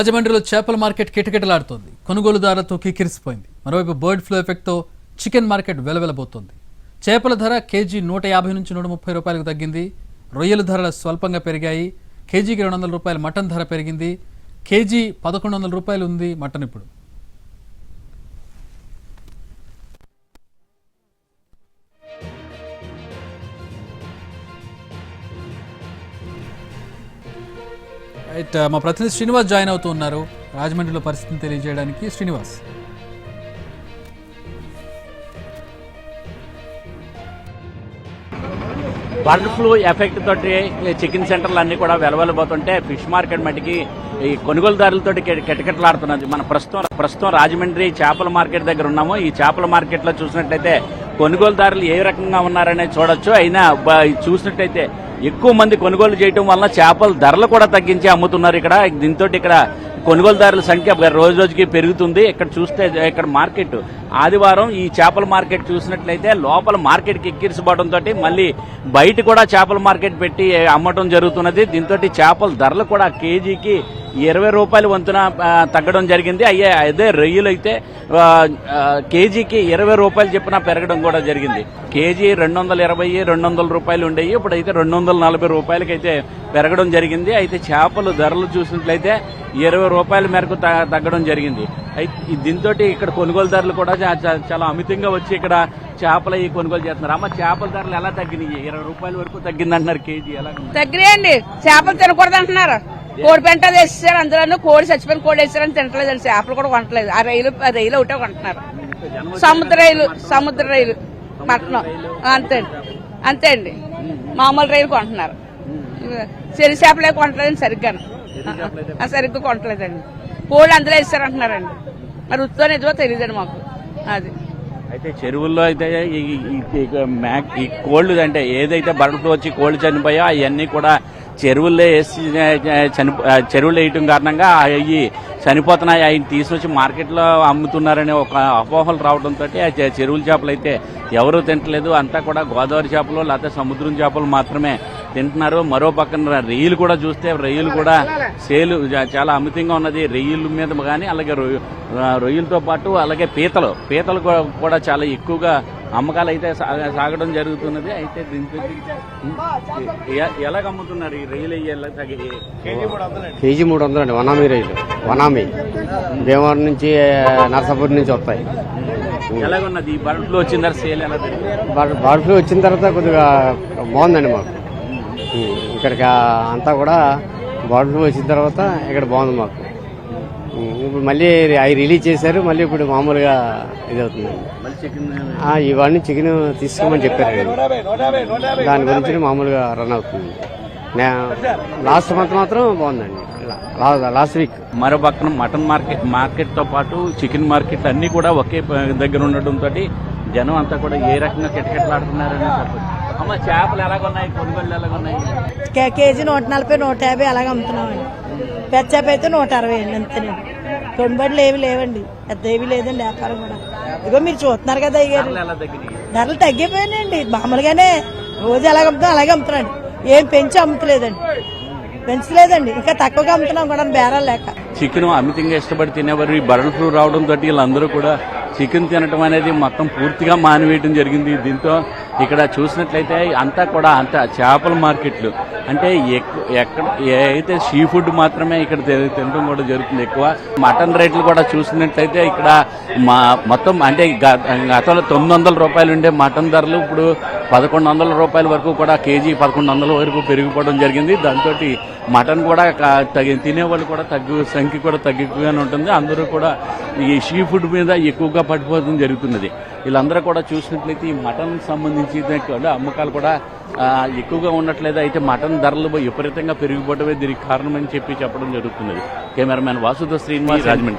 రాజమండ్రిలో చేపల మార్కెట్ కిటకిటలాడుతోంది. కొనుగోలుదారులతో కిక్కిరిసిపోయింది. మరోవైపు బర్డ్ ఫ్లూ ఎఫెక్ట్తో చికెన్ మార్కెట్ వెలవెలబోతోంది. చేపల ధర కేజీ 150 నుంచి 130 రూపాయలకు తగ్గింది. రొయ్యల ధరలు స్వల్పంగా పెరిగాయి. కేజీకి 200 రూపాయలు మటన్ ధర పెరిగింది. కేజీ 1100 రూపాయలు ఉంది మటన్ ఇప్పుడు. రైట్, మా ప్రతినిధి శ్రీనివాస్ జాయిన్ అవుతూ ఉన్నారు రాజమండ్రిలో పరిస్థితిని తెలియజేయడానికి. శ్రీనివాస్, బర్డ్ ఫ్లూ ఎఫెక్ట్ తోటి చికెన్ సెంటర్లు అన్ని కూడా వెలవెలబోతుంటే ఫిష్ మార్కెట్ మట్టికి ఈ కొనుగోలుదారులతో కిటకిటలాడుతున్నది. మన ప్రస్తుతం రాజమండ్రి చేపల మార్కెట్ దగ్గర ఉన్నాము. ఈ చేపల మార్కెట్ లో చూసినట్లయితే కొనుగోలుదారులు ఏ రకంగా ఉన్నారనేది చూడొచ్చు. అయినా చూసినట్లయితే ఎక్కువ మంది కొనుగోలు చేయడం వల్ల చేపల ధరలు కూడా తగ్గించి అమ్ముతున్నారు. దీంతో ఇక్కడ కొనుగోలుదారుల సంఖ్య రోజు రోజుకి పెరుగుతుంది. ఇక్కడ చూస్తే ఇక్కడ మార్కెట్ ఆదివారం ఈ చేపల మార్కెట్ చూసినట్లయితే లోపల మార్కెట్కి ఎక్కిరిసిపోవడంతో మళ్ళీ బయట కూడా చేపల మార్కెట్ పెట్టి అమ్మటం జరుగుతున్నది. దీంతో చేపల ధరలు కూడా కేజీకి 20 రూపాయల వంతున తగ్గడం జరిగింది. అదే రొయ్యలు అయితే కేజీకి 20 రూపాయలు చెప్పిన పెరగడం కూడా జరిగింది. కేజీ 220-200 రూపాయలు ఉండేవి, ఇప్పుడైతే 240 రూపాయలకైతే పెరగడం జరిగింది. అయితే చేపల ధరలు చూసినట్లయితే 20 రూపాయల మేరకు తగ్గడం జరిగింది. అయితే దీంతో ఇక్కడ కొనుగోలుదారులు కూడా చాలా అమితంగా వచ్చి ఇక్కడ చేపలు కొనుగోలు చేస్తున్నారు. అమ్మ, చేపల ధరలు ఎలా తగ్గినాయి? 20 రూపాయల వరకు తగ్గింది అంటున్నారు కేజీ. ఎలా తగ్గినాయండి? చేపలు తినకూడదు అంటున్నారు. కోడి పెంటలు వేసేసారు, అందులో కోడి చచ్చిపోయిన కోడి వేసారని తింటలేదండి. చేపలు కూడా కొనట్లేదు. ఆ రైలు ఒకటే కొంటున్నారు. సముద్ర రైలు పట్టణం అంతే అండి. మామూలు రైలు కొంటున్నారు. చెరి చేపలే కొంటలేదండి సరిగ్గా కొంటలేదండి. కోళ్ళు అందులో వేసారంటున్నారండి. మరి ఉత్తో నిజమో తెలియదండి మాకు. అది అయితే చెరువుల్లో అయితే ఈ కోళ్లు అంటే ఏదైతే బర్డ్ ఫ్లూ వచ్చి కోళ్లు చనిపోయా అవన్నీ కూడా చెరువుల్లో వేసి చెరువులు వేయటం కారణంగా అవి చనిపోతున్నాయి. అవి తీసుకొచ్చి మార్కెట్లో అమ్ముతున్నారనే ఒక అపోహలు రావడంతో ఆ చెరువుల చేపలు అయితే ఎవరూ తింటలేదు. అంతా కూడా గోదావరి చేపలు లేకపోతే సముద్రం చేపలు మాత్రమే తింటున్నారు. మరో పక్కన రొయ్యలు కూడా చూస్తే రొయ్యలు కూడా సేలు చాలా అమితంగా ఉన్నది. రొయ్యల మీద కానీ అలాగే రొయ్యలతో పాటు అలాగే పీతలు కూడా చాలా ఎక్కువగా అమ్మకాలు అయితే సాగడం జరుగుతున్నది. అయితే దీంతో ఎలాగ అమ్ముతున్నారు ఈ రొయ్యలు? కేజీ 300 అండి. వనామీ రొయ్యలు, వనామీ భీమవరం నుంచి నర్సాపూర్ నుంచి వస్తాయి. ఎలాగున్నది ఈ బర్డ్ ఫ్లూ వచ్చిన తర్వాత సేల్ ఎలా? బర్డ్ ఫ్లూ వచ్చిన తర్వాత కొద్దిగా బాగుందండి మాకు. ఇక్కడికి అంతా కూడా బర్డ్ ఫ్లూ వచ్చిన తర్వాత ఇక్కడ బాగుంది మాకు. ఇప్పుడు మళ్ళీ అవి రిలీజ్ చేశారు. మళ్ళీ ఇప్పుడు మామూలుగా ఇది అవుతుందండి. ఇవన్నీ చికెన్ తీసుకోమని చెప్పారు. దాని గురించి మామూలుగా రన్ అవుతుంది. లాస్ట్ మంత్ మాత్రం బాగుందండి. లాస్ట్ వీక్ మరో పక్కన మటన్ మార్కెట్ తో పాటు చికెన్ మార్కెట్ అన్ని కూడా ఒకే దగ్గర ఉండటంతో జనం అంతా కూడా ఏ రకంగా కిటకిటలాడుతున్నారని చెప్పచ్చు. అమ్మ, చేపలు ఎలాగున్నాయి? కొనుగోళ్ళు ఎలాగున్నాయి? కేజీ 140, 150 అలాగే అమ్ముతున్నామండి. పెద్ద చేప అయితే 160 అండి. అంతేనండి. కొనుబడులు ఏవి లేవండి, పెద్ద ఏవి లేదండి. వ్యాపారం కూడా ఇగో మీరు చూస్తున్నారు కదా. ధరలు తగ్గిపోయాయండి. మామూలుగానే రోజు ఎలాగ అమ్ముతాం అలాగే అమ్ముతున్నాండి. ఏం పెంచి అమ్ముతలేదండి, పెంచలేదండి. ఇంకా తక్కువగా అమ్ముతున్నాం కూడా బేరాలు లేక. చికెన్ అమితంగా ఇష్టపడి తినేవారు. ఈ బర్డ్ ఫ్లూ రావడంతో వీళ్ళందరూ కూడా చికెన్ తినటం అనేది మొత్తం పూర్తిగా మానివేయటం జరిగింది. దీంతో ఇక్కడ చూసినట్లయితే అంతా చేపల మార్కెట్లు అంటే ఎక్కడ అయితే సీ ఫుడ్ మాత్రమే ఇక్కడ తినడం కూడా జరుగుతుంది ఎక్కువ. మటన్ రేట్లు కూడా చూసినట్లయితే ఇక్కడ మొత్తం అంటే గతంలో 900 రూపాయలు ఉండే మటన్ ధరలు ఇప్పుడు 1100 రూపాయల వరకు కూడా కేజీ 1100 వరకు పెరిగిపోవడం జరిగింది. దాంతో మటన్ కూడా తినేవాళ్ళు కూడా సంఖ్య కూడా తగ్గిపోగానే ఉంటుంది. అందరూ కూడా ఈ సీ ఫుడ్ మీద ఎక్కువగా పడిపోవడం జరుగుతున్నది. వీళ్ళందరూ కూడా చూసినట్లయితే ఈ మటన్ సంబంధించి అమ్మకాలు కూడా ఎక్కువగా ఉండట్లేదు. అయితే మటన్ ధరలు విపరీతంగా పెరిగిపోవడమే దీనికి కారణమని చెప్పడం జరుగుతున్నది. కెమెరామెన్ వాసుదేవ్ శ్రీనివాస్, రాజమండ్రి.